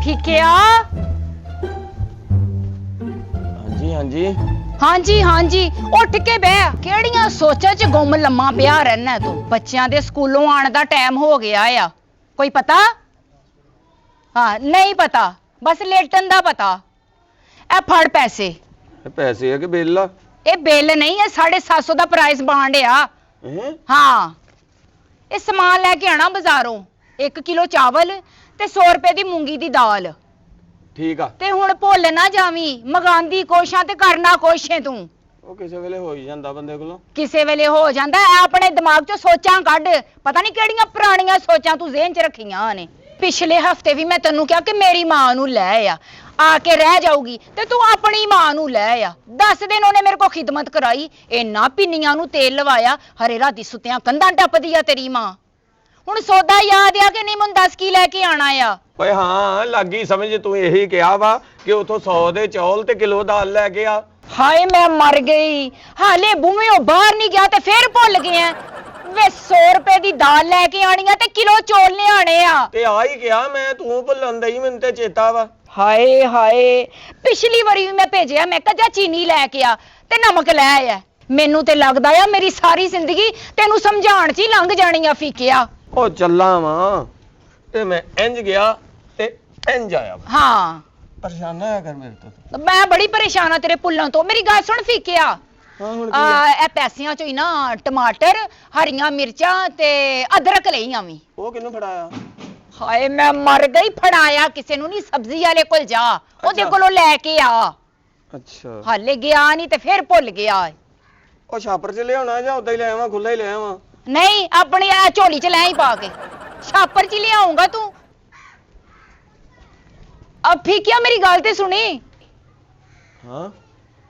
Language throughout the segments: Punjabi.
ਠੀਕਿਆ ਹਾਂਜੀ ਉੱਠ ਕੇ ਬਹਿ। ਕਿਹੜੀਆਂ ਸੋਚਾਂ 'ਚ ਗੁੰਮ ਲੰਮਾ ਪਿਆ ਰਹਿਣਾ ਤੂੰ? ਬੱਚਿਆਂ ਦੇ ਸਕੂਲੋਂ ਆਉਣ ਦਾ ਟਾਈਮ ਹੋ ਗਿਆ ਆ। ਕੋਈ ਪਤਾ? ਹਾਂ ਨਹੀਂ ਪਤਾ, ਬਸ ਲੇਟਣ ਦਾ ਪਤਾ। ਇਹ ਫੜ ਪੈਸੇ। ਪੈਸੇ ਆ ਕਿ ਬਿੱਲ ਆ? ਇਹ ਬਿੱਲ ਨਹੀਂ, ਇਹ 750 ਦਾ ਪ੍ਰਾਈਸ ਬਾਂਡ ਆ। ਹਾਂ, ਇਹ ਸਮਾਨ ਲੈ ਕੇ ਆਣਾ ਬਾਜ਼ਾਰੋਂ। 1 ਕਿਲੋ ਚਾਵਲ ਤੇ 100 ਰੁਪਏ ਦੀ ਮੂੰਗੀ ਦੀ ਦਾਲ। ਠੀਕ ਆ। ਤੇ ਹੁਣ ਭੁੱਲ ਨਾ ਜਾਵੀਂ, ਮੰਗਾਂਦੀ ਕੋਸ਼ਾਂ ਤੇ ਕਰਨਾ ਕੋਸ਼ੇ ਤੂੰ। ਉਹ ਕਿਸੇ ਵੇਲੇ ਹੋ ਹੀ ਜਾਂਦਾ ਬੰਦੇ ਕੋਲੋਂ। ਕਿਸੇ ਵੇਲੇ ਹੋ ਜਾਂਦਾ। ਆਪਣੇ ਦਿਮਾਗ 'ਚੋਂ ਸੋਚਾਂ ਕੱਢ। ਪਤਾ ਨਹੀਂ ਕਿਹੜੀਆਂ ਪੁਰਾਣੀਆਂ ਸੋਚਾਂ ਤੂੰ ਜ਼ਿਹਨ 'ਚ ਰੱਖੀਆਂ ਨੇ। ਪਿਛਲੇ ਹਫਤੇ ਵੀ ਮੈਂ ਤੈਨੂੰ ਕਿਹਾ ਕਿ ਮੇਰੀ ਮਾਂ ਨੂੰ ਲੈ ਆ ਕੇ ਰਹਿ ਜਾਊਗੀ, ਤੇ ਤੂੰ ਆਪਣੀ ਮਾਂ ਨੂੰ ਲੈ ਆ। 10 ਦਿਨ ਉਹਨੇ ਮੇਰੇ ਕੋਲ ਖਿਦਮਤ ਕਰਾਈ, ਇੰਨਾ ਪਿੰਨੀਆਂ ਨੂੰ ਤੇਲ ਲਵਾਇਆ, ਹਰੇ ਰਾਤੀ ਸੁੱਤਿਆਂ ਕੰਧਾਂ ਟੱਪਦੀ ਆ ਤੇਰੀ ਮਾਂ। ਹੁਣ ਸੌਦਾ ਯਾਦ ਆ ਕਿ ਨਹੀਂ? ਮੈਨੂੰ ਦੱਸ ਕੀ ਲੈ ਕੇ ਆਣਾ ਆ। ਓਏ ਹਾਂ, ਲੱਗੀ ਸਮਝ। ਤੂੰ ਇਹੀ ਕਿਹਾ ਵਾ ਕਿ ਉਥੋਂ 100 ਦੇ ਚੌਲ ਤੇ ਕਿਲੋ ਦਾਲ ਲੈ ਕੇ ਆ। ਹਾਏ ਮੈਂ ਮਰ ਗਈ, ਹਾਲੇ ਬੂਹੇ ਬਾਹਰ ਨਹੀਂ ਗਿਆ ਤੇ ਫੇਰ ਭੁੱਲ ਗਿਆ। ਵੇ 100 ਰੁਪਏ ਦੀ ਦਾਲ ਲੈ ਕੇ ਆਣੀ ਆ ਤੇ ਕਿਲੋ ਚੌਲ ਲਿਆਣੇ ਆ। ਤੇ ਆ ਹੀ ਗਿਆ ਮੈਂ, ਤੂੰ ਭੁੱਲਣ ਦਈ, ਮੈਨੂੰ ਤੇ ਚੇਤਾ ਵਾ। ਹਾਏ ਹਾਏ, ਪਿਛਲੀ ਵਾਰੀ ਵੀ ਮੈਂ ਭੇਜਿਆ, ਮੈਂ ਕਿਹਾ ਜਾ ਚੀਨੀ ਲੈ ਕੇ ਆ ਤੇ ਨਮਕ ਲੈ ਆ। ਮੈਨੂੰ ਤੇ ਲੱਗਦਾ ਆ ਮੇਰੀ ਸਾਰੀ ਜ਼ਿੰਦਗੀ ਤੈਨੂੰ ਸਮਝਾਉਣ 'ਚ ਹੀ ਲੰਘ ਜਾਣੀ ਆ ਫੀਕਿਆ। ਉਹ ਚੱਲਾਂ ਵਾਂ ਤੇ ਮੈਂ ਇੰਜ ਗਿਆ ਤੇ ਇੰਜ ਆਇਆ। ਹਾਂ, ਪਰੇਸ਼ਾਨ ਨਾ ਹੋਇਆ ਕਰ ਮੇਰੇ ਤੋਂ। ਮੈਂ ਬੜੀ ਪਰੇਸ਼ਾਨ ਆ ਤੇਰੇ ਭੁੱਲਣ ਤੋਂ। ਮੇਰੀ ਗੱਲ ਸੁਣ ਫੀਕਿਆ, ਹਾਂ ਹੁਣ ਇਹ ਪੈਸਿਆਂ 'ਚੋਂ ਹੀ ਨਾ ਟਮਾਟਰ, ਹਰੀਆਂ ਮਿਰਚਾਂ ਤੇ ਅਦਰਕ ਲਈ ਆਵੀਂ। ਉਹ ਕਿਹਨੂੰ ਫੜਾਇਆ? ਹਾਏ ਮੈਂ ਮਰ ਗਈ, ਫੜਾਇਆ ਕਿਸੇ ਨੂੰ ਨਹੀਂ। ਸਬਜ਼ੀ ਵਾਲੇ ਕੋਲ ਜਾ, ਉਹਦੇ ਕੋਲੋਂ ਲੈ ਕੇ ਆ। ਅੱਛਾ, ਹਾਲੇ ਗਿਆ ਨਹੀਂ ਤੇ ਫਿਰ ਭੁੱਲ ਗਿਆ। ਉਹ ਛਾਪਰ 'ਚ ਲਿਆਉਣਾ ਜਾਂ ਉਦਾਂ ਹੀ ਲੈ ਆਵਾਂ, ਖੁੱਲਾ ਹੀ ਲੈ ਆਵਾਂ? ਨਹੀਂ, ਆਪਣੀ ਆ ਝੋਲੀ 'ਚ ਲੈ ਹੀ ਪਾ ਕੇ। ਛਾਪਰ 'ਚ ਲਿਆਉਂਗਾ ਤੂੰ? ਅਬ ਫੀਕਿਆ ਮੇਰੀ ਗੱਲ ਤੇ ਸੁਣੀ। ਹਾਂ,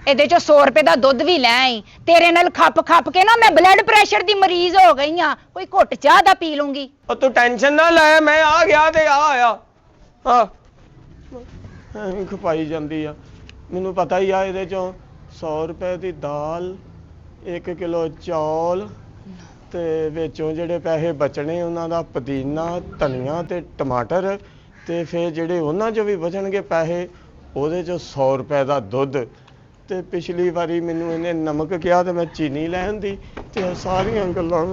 ਇਹਦੇ 'ਚੋਂ 100 ਰੁਪਏ ਦਾ ਦੁੱਧ ਵੀ ਲੈ ਆਈ। ਤੇਰੇ ਨਾਲ ਖੱਪ ਕੇ ਨਾ ਮੈਂ ਬਲੱਡ ਪ੍ਰੈਸ਼ਰ ਦੀ ਮਰੀਜ਼ ਹੋ ਗਈ ਆ। ਕੋਈ ਘੁੱਟ ਚਾਹ ਦਾ ਪੀ ਲੂੰਗੀ। ਉਹ ਤੂੰ ਟੈਨਸ਼ਨ ਨਾ ਲੈ, ਮੈਂ ਆ ਗਿਆ ਤੇ ਆ ਆਇਆ। ਹਾਂ, ਐਵੇਂ ਖਪਾਈ ਜਾਂਦੀ ਆ। ਮੈਨੂੰ ਪਤਾ ਹੀ ਆ ਇਹਦੇ 'ਚੋਂ 100 ਰੁਪਏ ਦੀ ਦਾਲ, 1 ਕਿਲੋ ਚੌਲ ਤੇ ਵਿੱਚੋਂ ਜਿਹੜੇ ਪੈਸੇ ਬਚਣੇ ਉਹਨਾਂ ਦਾ ਪੁਦੀਨਾ, ਧਨੀਆ ਤੇ ਟਮਾਟਰ, ਤੇ ਫਿਰ ਜਿਹੜੇ ਉਹਨਾਂ 'ਚੋਂ ਵੀ ਬਚਣਗੇ ਪੈਸੇ ਉਹਦੇ 'ਚੋਂ 100 ਰੁਪਏ ਦਾ ਦੁੱਧ। ਤੇ ਪਿਛਲੀ ਵਾਰੀ ਮੈਨੂੰ ਇਹਨੇ ਨਮਕ ਕਿਹਾ ਤੇ ਮੈਂ ਚੀਨੀ ਲੈ ਆਂਦੀ। ਤੇ ਇਹ ਸਾਰੀਆਂ ਗੱਲਾਂ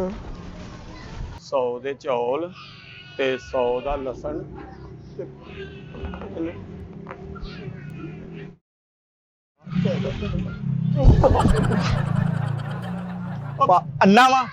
100 ਦੇ ਚੌਲ ਤੇ 100 ਦਾ ਲਸਣ ਤੇ ਅੰਨਾ ਵਾ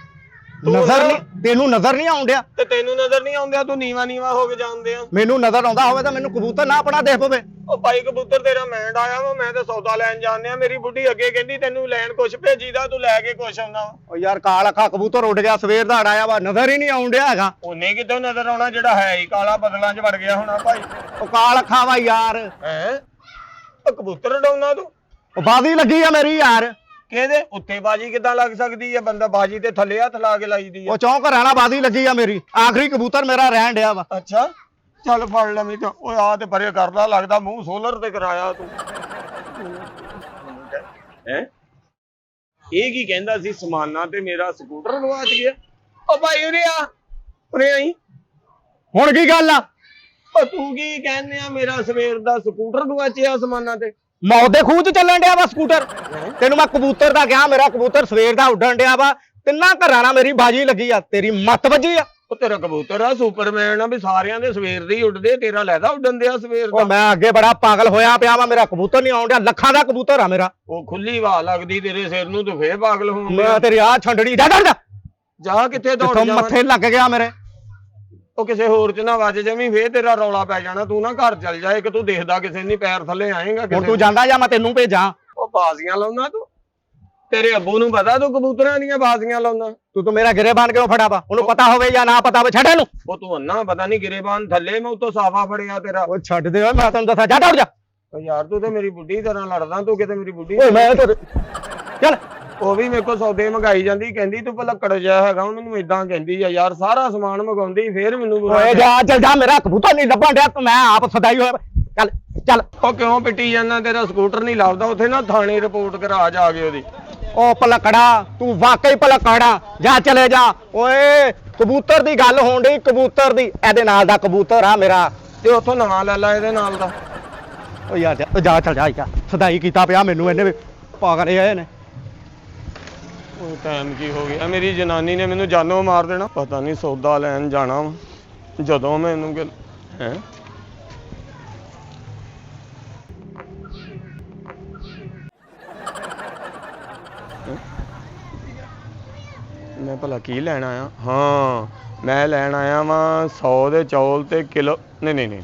ਨਜ਼ਰ ਨਹੀਂ ਤੈਨੂੰ? ਨਜ਼ਰ ਨਹੀਂ ਆਉਂਦਿਆ? ਤੇ ਤੈਨੂੰ ਨਜ਼ਰ ਨਹੀਂ ਆਉਂਦਿਆ? ਤੂੰ ਨੀਵਾ ਹੋ ਕੇ ਜਾਂਦੇ ਆ। ਮੈਨੂੰ ਨਜ਼ਰ ਆਉਂਦਾ ਹੋਵੇ ਤਾਂ ਮੈਨੂੰ ਕਬੂਤਰ ਨਾ ਆਪਣਾ ਦੇਖ ਪਵੇ। ਉਹ ਭਾਈ ਕਬੂਤਰ ਤੇਰਾ ਮੈਂਡ ਆਇਆ ਵਾ, ਮੈਂ ਤੇ ਸੌਦਾ ਲੈਣ ਜਾਂਦੇ ਆ। ਮੇਰੀ ਬੁੱਢੀ ਅੱਗੇ ਕਹਿੰਦੀ ਤੈਨੂੰ ਲੈਣ ਕੁਛ ਭੇਜੀਦਾ, ਤੂੰ ਲੈ ਕੇ ਕੁਛ ਆਉਂਦਾ ਵਾ। ਉਹ ਯਾਰ ਕਾਲ ਅੱਖਾਂ ਕਬੂਤਰ ਉੱਡ ਗਿਆ, ਸਵੇਰ ਦਾ ਅੜਾਇਆ ਵਾ, ਨਜ਼ਰ ਹੀ ਨਹੀਂ ਆਉਂਦਿਆ ਹੈਗਾ। ਉਹਨੇ ਕਿੱਥੋਂ ਨਜ਼ਰ ਆਉਣਾ? ਜਿਹੜਾ ਹੈ ਹੀ ਕਾਲਾ ਬਦਲਾਂ 'ਚ ਵੜ ਗਿਆ ਹੋਣਾ ਭਾਈ। ਉਹ ਕਾਲ ਅੱਖਾਂ ਵਾ ਯਾਰ। ਹੈ ਉਹ ਕਬੂਤਰ ਉਡਾਉਣਾ ਤੂੰ? ਉਹ ਬਾਜ਼ੀ ਲੱਗੀ ਆ ਮੇਰੀ ਯਾਰ। ਕਿਹਦੇ ਉੱਤੇ ਬਾਜੀ ਕਿੱਦਾਂ ਲੱਗ ਸਕਦੀ ਹੈ? ਬੰਦਾ ਬਾਜੀ ਤੇ ਥੱਲੇ ਹੱਥ ਲਾ ਕੇ ਲਾਈਦੀ ਆ। ਉਹ ਚੌਂਕ ਰਾਣਾ ਬਾਜ਼ੀ ਲੱਗੀ ਆ ਮੇਰੀ। ਆਖਰੀ ਕਬੂਤਰ ਮੇਰਾ ਰਹਿਣ ਡਿਆ ਵਾ। ਅੱਛਾ, ਚੱਲ ਫੜ ਲਵੀਂ। ਤੇ ਓਏ ਆ ਤੇ ਪਰੇ ਕਰਦਾ, ਲੱਗਦਾ ਮੂੰਹ ਸੋਲਰ ਤੇ ਕਰਾਇਆ ਤੂੰ। ਹੈ ਇਹ ਕੀ ਕਹਿੰਦਾ ਸੀ? ਸਮਾਨਾ ਤੇ ਮੇਰਾ ਸਕੂਟਰ ਗਵਾਚ ਗਿਆ। ਓ ਭਾਈ ਉਰੇ ਆਈ। ਹੁਣ ਕੀ ਗੱਲ ਆ? ਓ ਤੂੰ ਕੀ ਕਹਿੰਦੇ ਆ? ਮੇਰਾ ਸਵੇਰ ਦਾ ਸਕੂਟਰ ਗਵਾਚਿਆ ਸਮਾਨਾ ਤੇ। ਮੌਤ ਦੇ ਖੂਹ 'ਚ ਚੱਲਣ ਡਿਆ ਵਾ ਸਕੂਟਰ। ਤੈਨੂੰ ਮੈਂ ਕਬੂਤਰ ਦਾ ਕਿਹਾ, ਮੇਰਾ ਕਬੂਤਰ ਸਵੇਰ ਦਾ ਉੱਡਣ ਡਿਆ ਵਾ। ਤਿੰਨਾਂ ਘਰਾਂ ਨਾਲ ਮੇਰੀ ਬਾਜੀ ਲੱਗੀ ਆ। ਤੇਰੀ ਮੱਤ ਵੱਜੀ ਆ। ਉਹ ਤੇਰਾ ਕਬੂਤਰ ਆ ਸੁਪਰਮੈਨ ਆ, ਵੀ ਸਾਰਿਆਂ ਦੇ ਸਵੇਰ ਦੇ ਹੀ ਉੱਡਦੇ, ਤੇਰਾ ਲੈਦਾ ਉੱਡਣ ਦਿਆ ਸਵੇਰ ਦਾ। ਉਹ ਮੈਂ ਅੱਗੇ ਬੜਾ ਪਾਗਲ ਹੋਇਆ ਪਿਆ ਵਾ, ਮੇਰਾ ਕਬੂਤਰ ਨਹੀਂ ਆਉਣ ਡਿਆ। ਲੱਖਾਂ ਦਾ ਕਬੂਤਰ ਆ ਮੇਰਾ। ਉਹ ਖੁੱਲੀ ਹਵਾ ਲੱਗਦੀ ਤੇਰੇ ਸਿਰ ਨੂੰ, ਤੂੰ ਫੇਰ ਪਾਗਲ ਹੋਣ ਮੈਂ ਤੇਰੀ ਆ ਛੰਡੜੀ ਜਾ ਜਾ ਕਿੱਥੇ ਦੌੜ ਜਾ। ਮੱਥੇ ਲੱਗ ਗਿਆ ਮੇਰੇ। ਉਹ ਕਿਸੇ ਹੋਰ ਚ ਨਾ ਵੱਜ ਜਾਵੀਂ, ਫੇਰ ਤੇਰਾ ਰੌਲਾ ਪੈ ਜਾਣਾ। ਤੂੰ ਨਾ ਘਰ ਚੱਲ ਜਾ, ਇੱਕ ਤੂੰ ਦੇਖਦਾ ਕਿਸੇ ਨਹੀਂ, ਪੈਰ ਥੱਲੇ ਆਏਗਾ। ਹੁਣ ਤੂੰ ਜਾਂਦਾ ਜਾਂ ਮੈਂ ਤੈਨੂੰ ਭੇਜਾਂ? ਉਹ ਬਾਜ਼ੀਆਂ ਲਾਉਣਾ ਤੂੰ? ਤੇਰੇ ਅੱਬੂ ਨੂੰ ਪਤਾ ਤੂੰ ਕਬੂਤਰਾਂ ਦੀਆਂ ਬਾਜ਼ੀਆਂ ਲਾਉਣਾ? ਤੂੰ ਮੇਰਾ ਗਿਰੇਬਾਨ ਕਿਉਂ ਫੜਾ ਵਾ? ਉਹਨੂੰ ਪਤਾ ਹੋਵੇ ਜਾਂ ਨਾ ਪਤਾ ਹੋਵੇ, ਛੱਡ ਇਹਨੂੰ। ਉਹ ਤੂੰ ਅੰਨਾ ਪਤਾ ਨਹੀਂ ਗਿਰੇਬਾਨ ਥੱਲੇ ਮੈਂ ਉਤੋਂ ਸਾਫਾ ਫੜਿਆ ਤੇਰਾ। ਉਹ ਛੱਡ ਦੇ ਓਏ, ਮੈਂ ਤੈਨੂੰ ਦੱਸਾਂ, ਜਾ ਦੌੜ ਜਾ। ਯਾਰ ਤੂੰ ਤੇ ਮੇਰੀ ਬੁੱਢੀ ਤਰ੍ਹਾਂ ਲੜਦਾ, ਤੂੰ ਕਿਤੇ ਮੇਰੀ ਬੁੱਢੀ। ਓਏ ਮੈਂ ਤੇ ਚੱਲ। ਉਹ ਵੀ ਮੇਰੇ ਕੋਲ ਸੌਦੇ ਮੰਗਾਈ ਜਾਂਦੀ, ਕਹਿੰਦੀ ਤੂੰ ਭਲੱਕੜ ਜਿਹਾ ਹੈਗਾ। ਮੈਨੂੰ ਇਦਾਂ ਕਹਿੰਦੀ ਆ ਯਾਰ, ਸਾਰਾ ਸਮਾਨ ਮੰਗਾਉਂਦੀ, ਫੇਰ ਮੈਨੂੰ ਓਏ ਜਾ ਚੱਲ ਜਾ, ਮੇਰਾ ਕਬੂਤਰ ਨਹੀਂ ਲੱਭਣ ਡਿਆ। ਮੈਂ ਆਪ ਸਦਾਈ ਹੋਇਆ। ਚੱਲ ਚੱਲ। ਉਹ ਕਿਉਂ ਪਿੱਟੀ ਜਾਂਦਾ? ਤੇਰਾ ਸਕੂਟਰ ਨਹੀਂ ਲੱਭਦਾ? ਉੱਥੇ ਨਾ ਥਾਣੇ ਰਿਪੋਰਟ ਕਰਾ ਜਾ ਕੇ ਉਹਦੀ। ਉਹ ਭਲਕੜਾ, ਤੂੰ ਵਾਕਈ ਭਲਕੜਾ। ਜਾ ਚਲੇ ਜਾ। ਓਏ ਕਬੂਤਰ ਦੀ ਗੱਲ ਹੋਣ ਡਈ, ਕਬੂਤਰ ਦੀ। ਇਹਦੇ ਨਾਲ ਦਾ ਕਬੂਤਰ ਆ ਮੇਰਾ। ਤੇ ਉੱਥੋਂ ਨਵਾਂ ਲੈ ਲਾ ਇਹਦੇ ਨਾਲ ਦਾ। ਓ ਯਾਰ ਜਾ ਚੱਲ ਜਾ ਯਾਰ, ਸਦਾਈ ਕੀਤਾ ਪਿਆ ਮੈਨੂੰ ਇਹਨੇ, ਪਾਗਲ ਇਹ ਨੇ। ਉਹ ਟਾਈਮ ਕੀ ਹੋ ਗਿਆ, ਮੇਰੀ ਜਨਾਨੀ ਨੇ ਮੈਨੂੰ ਜਾਨੋਂ ਮਾਰ ਦੇਣਾ। ਪਤਾ ਨਹੀਂ ਸੌਦਾ ਲੈਣ ਜਾਣਾ ਵਾ, ਜਦੋਂ ਮੈਨੂੰ ਹੈ ਮੈਂ ਭਲਾ ਕੀ ਲੈਣ ਆਇਆ? ਹਾਂ, ਮੈਂ ਲੈਣ ਆਇਆ ਵਾਂ 100 ਦੇ ਚੌਲ ਤੇ ਕਿਲੋ ਨਹੀਂ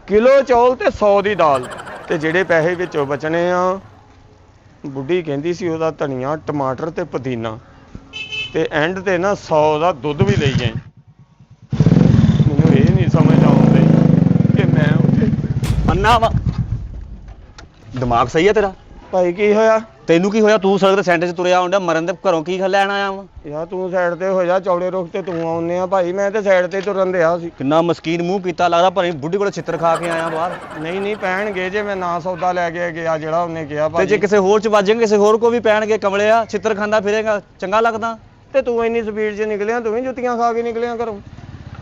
ਕਿਲੋ ਚੌਲ ਤੇ 100 ਦੀ ਦਾਲ। ਤੇ ਜਿਹੜੇ ਪੈਸੇ ਵਿੱਚੋਂ ਬਚਣੇ ਆ, ਬੁੱਢੀ ਕਹਿੰਦੀ ਸੀ ਉਹਦਾ ਧਨੀਆ, ਟਮਾਟਰ ਤੇ ਪੁਦੀਨਾ, ਤੇ ਐਂਡ ਤੇ ਨਾ 100 ਦਾ ਦੁੱਧ ਵੀ ਲਈ ਜਾਏ। ਮੈਨੂੰ ਇਹ ਨਹੀਂ ਸਮਝ ਆਉਂਦੀ ਕਿ ਮੈਂ ਉੱਥੇ ਅੰਨਾ ਵਾ। ਦਿਮਾਗ ਸਹੀ ਹੈ ਤੇਰਾ? ਭਾਈ ਕੀ ਹੋਇਆ? ਤੈਨੂੰ ਕੀ ਹੋਇਆ? ਤੂੰ ਸੜਕ ਦੇ ਸੈਂਟਰ 'ਚ ਤੁਰਿਆ ਆਉਂਦਾ, ਮਰਨ ਦੇ ਘਰੋਂ ਕੀ ਲੈਣ ਆਇਆ ਵਾ? ਯਾਰ ਤੂੰ ਸਾਈਡ ਤੇ ਹੋ ਜਾ, ਚੌੜੇ ਰੁੱਖ ਤੇ ਤੂੰ ਆਉਂਦੇ ਆ ਭਾਈ, ਮੈਂ ਤੇ ਸਾਈਡ ਤੇ ਤੁਰਨ ਦਿਆ ਸੀ। ਕਿੰਨਾ ਮਸਕੀਨ ਮੂੰਹ ਕੀਤਾ, ਲੱਗਦਾ ਪਰ ਬੁੱਢੀ ਕੋਲ ਛਿੱਤਰ ਖਾ ਕੇ ਆਇਆ ਬਾਹਰ। ਨਹੀਂ ਪੈਣਗੇ ਜੇ ਮੈਂ ਨਾ ਸੌਦਾ ਲੈ ਕੇ ਗਿਆ ਜਿਹੜਾ ਉਹਨੇ ਕਿਹਾ ਤੇ ਭਾਈ। ਜੇ ਕਿਸੇ ਹੋਰ 'ਚ ਵੱਜੇਂਗੇ, ਕਿਸੇ ਹੋਰ ਕੋ ਵੀ ਪੈਣਗੇ, ਕਮਲਿਆ ਛਿੱਤਰ ਖਾਂਦਾ ਫਿਰੇਗਾ, ਚੰਗਾ ਲੱਗਦਾ? ਤੇ ਤੂੰ ਇੰਨੀ ਸਪੀਡ 'ਚ ਨਿਕਲਿਆ, ਤੂੰ ਵੀ ਜੁੱਤੀਆਂ ਖਾ ਕੇ ਨਿਕਲਿਆ ਘਰੋਂ।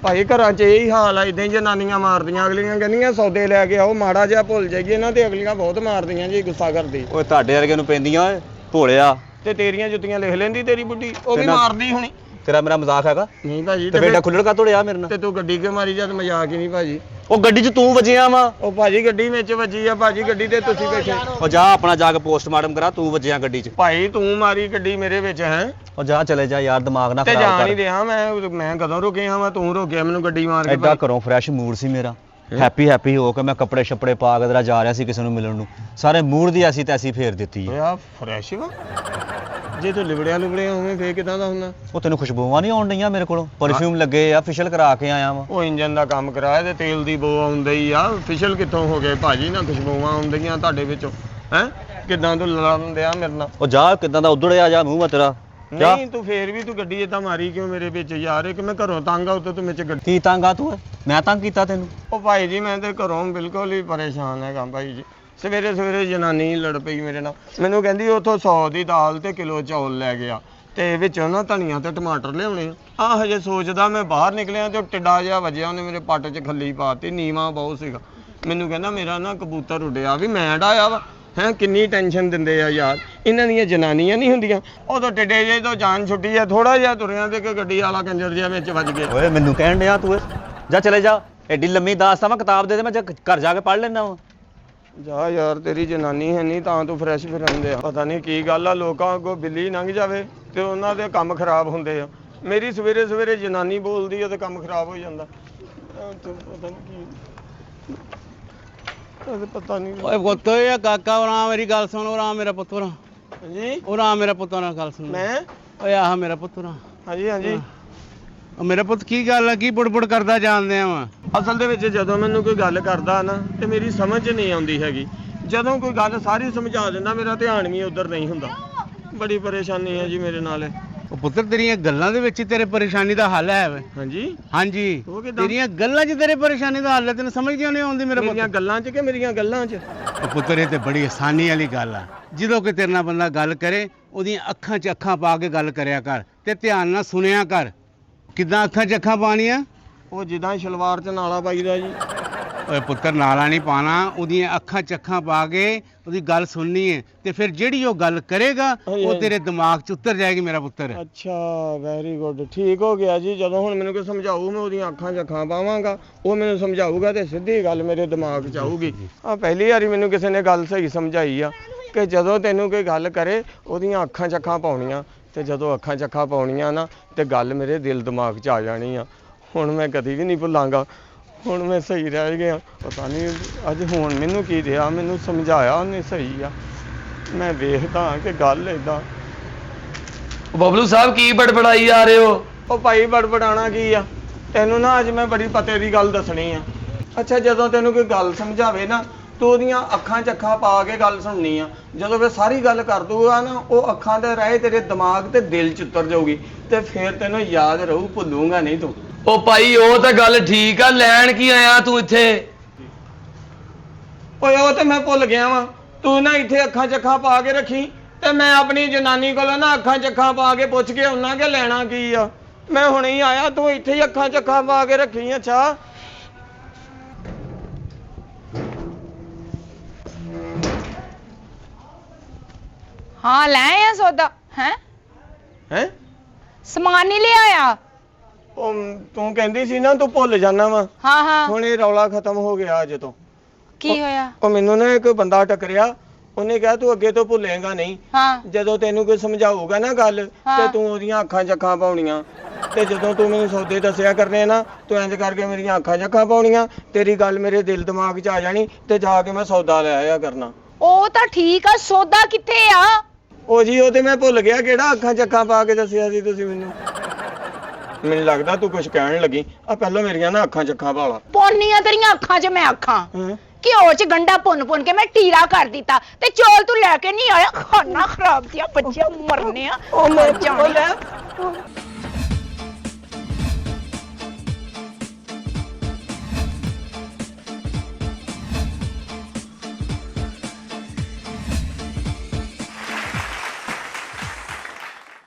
ਭਾਈ ਘਰਾਂ 'ਚ ਇਹੀ ਹਾਲ ਆ, ਇਦਾਂ ਹੀ ਜਨਾਨੀਆਂ ਮਾਰਦੀਆਂ। ਅਗਲੀਆਂ ਕਹਿੰਦੀਆਂ ਸੌਦੇ ਲੈ ਕੇ ਆਓ, ਮਾੜਾ ਜਿਹਾ ਭੁੱਲ ਜਾਈਏ ਨਾ, ਤੇ ਅਗਲੀਆਂ ਬਹੁਤ ਮਾਰਦੀਆਂ ਜੀ, ਗੁੱਸਾ ਕਰਦੀ। ਓਏ ਤੁਹਾਡੇ ਵਰਗੇ ਨੂੰ ਪੈਂਦੀਆਂ ਓਏ ਭੋਲਿਆ। ਤੇ ਤੇਰੀਆਂ ਜੁੱਤੀਆਂ ਲਿਖ ਲੈਂਦੀ ਤੇਰੀ ਬੁੱਢੀ, ਉਹ ਵੀ ਤੇ ਨਾ- ਮਾਰਦੀ ਹੋਣੀ। ਤੇਰਾ ਮੇਰਾ ਮਜ਼ਾਕ ਹੈਗਾ? ਨਹੀਂ ਭਾਜੀ, ਤੇ ਬੇਟਾ ਖੁੱਲੜ ਕਾ ਤੋੜਿਆ ਮੇਰੇ ਨਾਲ? ਤੇ ਤੂੰ ਗੱਡੀ ਕਿਉਂ ਮਾਰੀ? ਜਦ ਮਜ਼ਾਕ ਹੀ ਨਹੀਂ ਭਾਜੀ। ਉਹ ਗੱਡੀ 'ਚ ਤੂੰ ਵੱਜਿਆ ਵਾ। ਉਹ ਭਾਜੀ ਗੱਡੀ ਵਿੱਚ ਵੱਜੀ ਆ ਭਾਜੀ, ਗੱਡੀ ਤੇ ਤੁਸੀਂ ਬੈਠੇ। ਉਹ ਜਾ ਆਪਣਾ ਜਾ ਕੇ ਪੋਸਟਮਾਰਟਮ ਕਰਾ, ਤੂੰ ਵੱਜਿਆ ਗੱਡੀ 'ਚ। ਭਾਈ ਤੂੰ ਮਾਰੀ ਗੱਡੀ ਮੇਰੇ ਵਿੱਚ ਹੈ? ਉਹ ਜਾ ਚਲੇ ਜਾ ਯਾਰ, ਦਿਮਾਗ ਨਾ ਤੇ ਖਰਾਬ ਜਾਣ ਕਰ। ਹੀ ਰਿਹਾ ਮੈਂ ਕਦੋਂ ਰੁਕਿਆ ਵਾ? ਤੂੰ ਰੋਕਿਆ ਮੈਨੂੰ ਗੱਡੀ ਮਾਰ ਕੇ। ਐਡਾ ਘਰੋਂ ਫਰੈਸ਼ ਮੂਡ ਸੀ ਮੇਰਾ, ਹੈਪੀ ਹੋ ਕੇ ਮੈਂ ਕੱਪੜੇ ਛੱਪੜੇ ਪਾ ਕੇ ਜਾ ਰਿਹਾ ਸੀ ਕਿਸੇ ਨੂੰ ਮਿਲਣ ਨੂੰ, ਸਾਰੇ ਮੂਡ ਦੀ ਐਸੀ ਤੈਸੀ ਫੇਰ ਦਿੱਤੀ। ਓਏ ਆ ਫਰੈਸ਼ ਵਾ, ਜੇ ਤੂੰ ਲਿਬੜਿਆ ਹੋਵੇਂ ਫੇਰ ਕਿਦਾਂ ਦਾ ਹੁੰਦਾ? ਉਹ ਤੈਨੂੰ ਖੁਸ਼ਬੂਆਂ ਨਹੀਂ ਆਉਣ ਡਈਆਂ ਮੇਰੇ ਕੋਲੋਂ? ਪਰਫਿਊਮ ਲੱਗੇ ਆ, ਫੇਸ਼ੀਅਲ ਕਰਾ ਕੇ ਆਇਆ ਵਾਂ। ਉਹ ਇੰਜਨ ਦਾ ਕੰਮ ਕਰਾਇਆ ਤੇ ਤੇਲ ਦੀ ਬੋ ਆਉਂਦੀ ਆ, ਫੇਸ਼ੀਅਲ ਕਿੱਥੋਂ ਹੋ ਗਏ ਭਾਜੀ? ਨਾ ਖੁਸ਼ਬੂਆਂ ਆਉਂਦੀਆਂ ਤੁਹਾਡੇ ਵਿੱਚੋਂ ਹੈ? ਕਿਦਾਂ ਤੂੰ ਲੜਨ ਦਿਆ ਮੇਰੇ ਨਾਲ? ਉਹ ਜਾ, ਕਿਦਾਂ ਦਾ ਉਧੜਿਆ ਜਾ ਮੂੰਹ ਆ ਤੇਰਾ। ਜਾ। ਨਹੀਂ ਤੂੰ ਫੇਰ ਵੀ ਤੂੰ ਗੱਡੀ ਏਦਾਂ ਮਾਰੀ ਕਿਉਂ ਮੇਰੇ ਵਿੱਚ ਯਾਰ? ਕਿ ਮੈਂ ਘਰੋਂ ਤੰਗ ਆ, ਉੱਤੇ ਤੂੰ ਵਿੱਚ ਗੱਡੀ। ਕੀ ਤੰਗ ਆ ਤੂੰ? ਮੈਂ ਤੰਗ ਕੀਤਾ ਤੈਨੂੰ? ਉਹ ਭਾਈ ਜੀ ਮੈਂ ਤੇ ਘਰੋਂ ਬਿਲਕੁਲ ਹੀ ਪਰੇਸ਼ਾਨ ਹੈਗਾ ਭਾਈ ਜੀ। ਸਵੇਰੇ ਜਨਾਨੀ ਲੜ ਪਈ ਮੇਰੇ ਨਾਲ, ਮੈਨੂੰ ਕਹਿੰਦੀ ਉੱਥੋਂ 100 ਦੀ ਦਾਲ ਤੇ ਕਿਲੋ ਚੌਲ ਲੈ ਗਿਆ, ਤੇ ਵਿੱਚੋਂ ਨਾ ਧਨੀਆ ਤੇ ਟਮਾਟਰ ਲਿਆਉਣੇ ਆ। ਹਜੇ ਸੋਚਦਾ ਮੈਂ ਬਾਹਰ ਨਿਕਲਿਆ ਤੇ ਉਹ ਟਿੱਡਾ ਜਿਹਾ ਵੱਜਿਆ, ਉਹਨੇ ਮੇਰੇ ਪੱਟ 'ਚ ਖੱਲੀ ਪਾਤੀ, ਨੀਵਾਂ ਬਹੁਤ ਸੀਗਾ। ਮੈਨੂੰ ਕਹਿੰਦਾ ਮੇਰਾ ਨਾ ਕਬੂਤਰ ਉੱਡਿਆ, ਵੀ ਮੈਂ ਡਾਇਆ ਵਾ ਹੈ। ਕਿੰਨੀ ਟੈਨਸ਼ਨ ਦਿੰਦੇ ਆ ਯਾਰ, ਇਹਨਾਂ ਦੀਆਂ ਜਨਾਨੀਆਂ ਨਹੀਂ ਹੁੰਦੀਆਂ। ਉਦੋਂ ਟਿੱਡੇ ਜੇ ਤੋਂ ਜਾਨ ਛੁੱਟੀ ਆ, ਥੋੜਾ ਜਿਹਾ ਤੁਰਿਆ ਤੇ ਗੱਡੀ ਵਾਲਾ ਕੰਜਰ ਜਿਹਾ ਵਿੱਚ ਵੱਜ ਗਿਆ। ਓਏ ਮੈਨੂੰ ਕਹਿਣ ਡਿਆ ਤੂੰ? ਜਾ ਚਲੇ ਜਾ, ਐਡੀ ਲੰਮੀ ਦਾਸਤਾਂ ਵਾ, ਕਿਤਾਬ ਦੇ ਦੇ, ਮੈਂ ਘਰ ਜਾ ਕੇ ਪੜ੍ਹ ਲੈਣਾ ਵਾ। ਜਾ ਯਾਰ, ਤੇਰੀ ਜਨਾਨੀ ਹੈ ਨਹੀਂ ਤਾਂ ਤੂੰ ਫਰੈਸ਼ ਫਿਰਨ ਦੇ ਆ। ਪਤਾ ਨਹੀਂ ਕੀ ਗੱਲ ਆ, ਲੋਕਾਂ ਅੱਗੋਂ ਬਿੱਲੀ ਲੰਘ ਜਾਵੇ ਤੇ ਉਹਨਾਂ ਦੇ ਕੰਮ ਖਰਾਬ ਹੁੰਦੇ ਆ। ਮੇਰੀ ਸਵੇਰੇ ਜਨਾਨੀ ਬੋਲਦੀ ਆ ਤੇ ਕੰਮ ਖਰਾਬ ਹੋ ਜਾਂਦਾ। ਪਤਾ ਨਹੀਂ ਕੀ, ਪਤਾ ਨਹੀਂ। ਓਏ ਪੁੱਤ ਇਹ ਕਾਕਾ ਉਰਾ ਮੇਰੀ ਗੱਲ ਸੁਣ, ਉਰਾ ਮੇਰਾ ਪੁੱਤ ਉਰਾ, ਹਾਂਜੀ ਉਰਾ ਮੇਰਾ ਪੁੱਤ ਉਰਾ ਗੱਲ ਸੁਣ। ਮੈਂ? ਓਏ ਆਹ ਮੇਰਾ ਪੁੱਤ ਉਰਾ। ਹਾਂਜੀ ਉਹ ਮੇਰਾ ਪੁੱਤ ਕੀ ਗੱਲ ਆ, ਕੀ ਬੁੜਬੁੜ ਕਰਦਾ ਜਾਂਦੇ ਆ ਵਾ? ਅਸਲ ਦੇ ਵਿੱਚ ਜਦੋਂ ਮੈਨੂੰ ਕੋਈ ਗੱਲ ਕਰਦਾ ਨਾ ਤੇ ਮੇਰੀ ਸਮਝ ਨਹੀਂ ਆਉਂਦੀ ਹੈਗੀ। ਜਦੋਂ ਕੋਈ ਗੱਲ ਸਾਰੀ ਸਮਝਾ ਦਿੰਦਾ, ਮੇਰਾ ਧਿਆਨ ਵੀ ਉਧਰ ਨਹੀਂ ਹੁੰਦਾ। ਬੜੀ ਪਰੇਸ਼ਾਨੀ ਹੈ ਜੀ ਮੇਰੇ ਨਾਲ। ਉਹ ਪੁੱਤਰ ਤੇਰੀਆਂ ਗੱਲਾਂ ਦੇ ਵਿੱਚ ਹੀ ਤੇਰੇ ਪਰੇਸ਼ਾਨੀ ਦਾ ਹੱਲ ਹੈ ਵੇ। ਹਾਂਜੀ ਉਹ ਕਿੱਦਾਂ? ਤੇਰੀਆਂ ਗੱਲਾਂ 'ਚ ਤੇਰੇ ਪਰੇਸ਼ਾਨੀ ਦਾ ਹੱਲ ਹੈ, ਤੈਨੂੰ ਸਮਝ ਕਿਉਂ ਨਹੀਂ ਆਉਂਦੀ ਮੇਰਾ ਮੇਰੀਆਂ ਪੁੱਤ? ਗੱਲਾਂ 'ਚ ਕਿ ਮੇਰੀਆਂ ਗੱਲਾਂ 'ਚ? ਉਹ ਪੁੱਤਰ ਇਹ ਤੇ ਬੜੀ ਆਸਾਨੀ ਵਾਲੀ ਗੱਲ ਆ। ਜਦੋਂ ਕੋਈ ਤੇਰੇ ਨਾਲ ਬੰਦਾ ਗੱਲ ਕਰੇ, ਉਹਦੀਆਂ ਅੱਖਾਂ 'ਚ ਅੱਖਾਂ ਪਾ ਕੇ ਗੱਲ ਕਰਿਆ ਕਰ ਤੇ ਧਿਆਨ ਨਾਲ ਸੁਣਿਆ ਕਰ। ਕਿੱਦਾਂ ਅੱਖਾਂ 'ਚ ਅੱਖਾਂ ਪਾਣੀਆਂ? ਉਹ ਜਿੱਦਾਂ ਸ਼ਲਵਾਰ 'ਚ ਨਾਲਾ ਪਾਈਦਾ ਜੀ। ਓਏ ਪੁੱਤਰ ਨਾਲਾ ਨਹੀਂ ਪਾਣਾ, ਉਹਦੀਆਂ ਅੱਖਾਂ 'ਚ ਅੱਖਾਂ ਪਾ ਕੇ ਉਹਦੀ ਗੱਲ ਸੁਣਨੀ ਹੈ, ਤੇ ਫਿਰ ਜਿਹੜੀ ਉਹ ਗੱਲ ਕਰੇਗਾ ਉਹ ਤੇਰੇ ਦਿਮਾਗ 'ਚ ਉਤਰ ਜਾਏਗੀ ਮੇਰਾ ਪੁੱਤਰ। ਅੱਛਾ, ਵੈਰੀ ਗੁੱਡ, ਠੀਕ ਹੋ ਗਿਆ ਜੀ। ਜਦੋਂ ਹੁਣ ਮੈਨੂੰ ਕੋਈ ਸਮਝਾਊ, ਮੈਂ ਉਹਦੀਆਂ ਅੱਖਾਂ 'ਚ ਅੱਖਾਂ ਪਾਵਾਂਗਾ, ਉਹ ਮੈਨੂੰ ਸਮਝਾਊਗਾ ਤੇ ਸਿੱਧੀ ਗੱਲ ਮੇਰੇ ਦਿਮਾਗ 'ਚ ਆਊਗੀ। ਆ ਪਹਿਲੀ ਵਾਰੀ ਮੈਨੂੰ ਕਿਸੇ ਨੇ ਗੱਲ ਸਹੀ ਸਮਝਾਈ ਆ ਕਿ ਜਦੋਂ ਤੈਨੂੰ ਕੋਈ ਗੱਲ ਕਰੇ, ਉਹਦੀਆਂ ਅੱਖਾਂ 'ਚ ਅੱਖਾਂ ਪਾਉਣੀਆਂ, ਤੇ ਜਦੋਂ ਅੱਖਾਂ 'ਚ ਅੱਖਾਂ ਪਾਉਣੀਆਂ ਨਾ, ਤੇ ਗੱਲ ਮੇਰੇ ਦਿਲ ਦਿਮਾਗ 'ਚ ਆ ਜਾਣੀ ਆ। ਹੁਣ ਮੈਂ ਕਦੀ ਵੀ ਨਹੀਂ ਭੁੱਲਾਂਗਾ। ਹੁਣ ਮੈਂ ਸਹੀ ਰਹਿ ਗਿਆ। ਪਤਾ ਨਹੀਂ ਅੱਜ ਹੁਣ ਮੈਨੂੰ ਕੀ ਰਿਹਾ, ਮੈਨੂੰ ਸਮਝਾਇਆ ਉਹਨੇ ਸਹੀ ਆ। ਮੈਂ ਵੇਖਦਾ ਕਿ ਗੱਲ ਏਦਾਂ। ਬਬਲੂ ਸਾਹਿਬ ਕੀ ਬੜਬੜਾਈ ਆ ਰਹੇ ਹੋ? ਉਹ ਭਾਈ ਬੜਬੜਾਣਾ ਕੀ ਆ? ਤੈਨੂੰ ਨਾ ਅੱਜ ਮੈਂ ਬੜੀ ਪਤੇ ਦੀ ਗੱਲ ਦੱਸਣੀ ਆ। ਅੱਛਾ, ਜਦੋਂ ਤੈਨੂੰ ਕੋਈ ਗੱਲ ਸਮਝਾਵੇ ਨਾ, ਤੂੰ ਉਹਦੀਆਂ ਅੱਖਾਂ 'ਚ ਅੱਖਾਂ ਪਾ ਕੇ ਗੱਲ ਸੁਣਨੀ ਆ। ਜਦੋਂ ਫਿਰ ਸਾਰੀ ਗੱਲ ਕਰ ਦੂਗਾ ਨਾ, ਉਹ ਅੱਖਾਂ ਤੇ ਰਹਿ ਤੇਰੇ ਦਿਮਾਗ ਤੇ ਦਿਲ 'ਚ ਉਤਰ ਜਾਊਗੀ, ਤੇ ਫਿਰ ਤੈਨੂੰ ਯਾਦ ਰਹੂ, ਭੁੱਲੂਗਾ ਨਹੀਂ ਤੂੰ। ਉਹ ਭਾਈ ਉਹ ਤਾਂ ਗੱਲ ਠੀਕ ਆ, ਲੈਣ ਕੀ ਆਇਆ ਤੂੰ ਇੱਥੇ? ਓਏ ਉਹ ਤੇ ਮੈਂ ਭੁੱਲ ਗਿਆ ਵਾਂ। ਤੂੰ ਨਾ ਇੱਥੇ ਅੱਖਾਂ 'ਚ ਅੱਖਾਂ ਪਾ ਕੇ ਰੱਖੀ, ਤੇ ਮੈਂ ਆਪਣੀ ਜਨਾਨੀ ਕੋਲੋਂ ਨਾ ਅੱਖਾਂ 'ਚ ਅੱਖਾਂ ਪਾ ਕੇ ਪੁੱਛ ਕੇ ਆਉਣਾ ਕਿ ਲੈਣਾ ਕੀ ਆ। ਮੈਂ ਹੁਣੇ ਹੀ ਆਇਆ, ਤੂੰ ਇੱਥੇ ਹੀ ਅੱਖਾਂ 'ਚ ਅੱਖਾਂ ਪਾ ਕੇ ਰੱਖੀ। ਅੱਛਾ ਹਾਂ ਲੈ ਆਇਆ ਸੌਦਾ ਹੈ ਹੈ ਸਮਾਨ ਨਹੀਂ ਲਿਆਇਆ ਉਹ ਤੂੰ ਕਹਿੰਦੀ ਸੀ ਨਾ ਤੂੰ ਭੁੱਲ ਜਾਣਾ ਵਾ ਹਾਂ ਹਾਂ ਹੁਣ ਇਹ ਰੌਲਾ ਖਤਮ ਹੋ ਗਿਆ ਅੱਜ ਤੋਂ ਕੀ ਹੋਇਆ ਉਹ ਮੈਨੂੰ ਨਾ ਇੱਕ ਬੰਦਾ ਟੱਕਰਿਆ ਉਹਨੇ ਕਿਹਾ ਤੂੰ ਅੱਗੇ ਤੋਂ ਭੁੱਲੇਗਾ ਨਹੀਂ ਹਾਂ ਜਦੋਂ ਤੈਨੂੰ ਕੋਈ ਸਮਝਾਊਗਾ ਨਾ ਗੱਲ ਹਾਂ। ਤੇ ਤੂੰ ਉਹਦੀਆਂ ਅੱਖਾਂ ਚੱਖਾਂ ਪਾਉਣੀਆਂ ਤੇ ਜਦੋਂ ਤੂੰ ਮੈਨੂੰ ਸੌਦੇ ਦੱਸਿਆ ਕਰਨੇ ਨਾ ਤੂੰ ਇੰਜ ਕਰਕੇ ਮੇਰੀਆਂ ਅੱਖਾਂ ਚੱਖਾਂ ਪਾਉਣੀਆਂ ਤੇਰੀ ਗੱਲ ਮੇਰੇ ਦਿਲ ਦਿਮਾਗ 'ਚ ਆ ਜਾਣੀ ਤੇ ਜਾ ਕੇ ਮੈਂ ਸੌਦਾ ਲੈ ਆਇਆ ਕਰਨਾ ਉਹ ਤਾਂ ਠੀਕ ਆ ਸੌਦਾ ਕਿੱਥੇ ਆ ਉਹ ਜੀ ਉਹ ਤੇ ਮੈਂ ਭੁੱਲ ਗਿਆ ਕਿਹੜਾ ਅੱਖਾਂ ਚੱਖਾਂ ਪਾ ਕੇ ਦੱਸਿਆ ਸੀ ਤੁਸੀਂ ਮੈਨੂੰ ਲੱਗਦਾ ਤੂੰ ਕੁਝ ਕਹਿਣ ਲੱਗੀ ਆ ਪਹਿਲਾਂ ਮੇਰੀਆਂ ਨਾ ਅੱਖਾਂ ਚੱਖਾਂ ਭਾਲਾ ਪੌਨੀਆਂ ਤੇਰੀਆਂ ਅੱਖਾਂ 'ਚ ਮੈਂ ਅੱਖਾਂ ਹੈਂ? ਘਿਓ 'ਚ ਗੰਡਾ ਭੁੰਨ ਕੇ ਮੈਂ ਟੀਰਾ ਕਰ ਦਿੱਤਾ ਤੇ ਚੌਲ ਤੂੰ ਲੈ ਕੇ ਨਹੀਂ ਆਇਆ ਖਾਣਾ ਖਰਾਬ ਦਿਆ ਬੱਚਿਆ ਮਰਨੇ ਆ ਉਹ ਮੈਂ ਜਾਣੇ। ਲੈ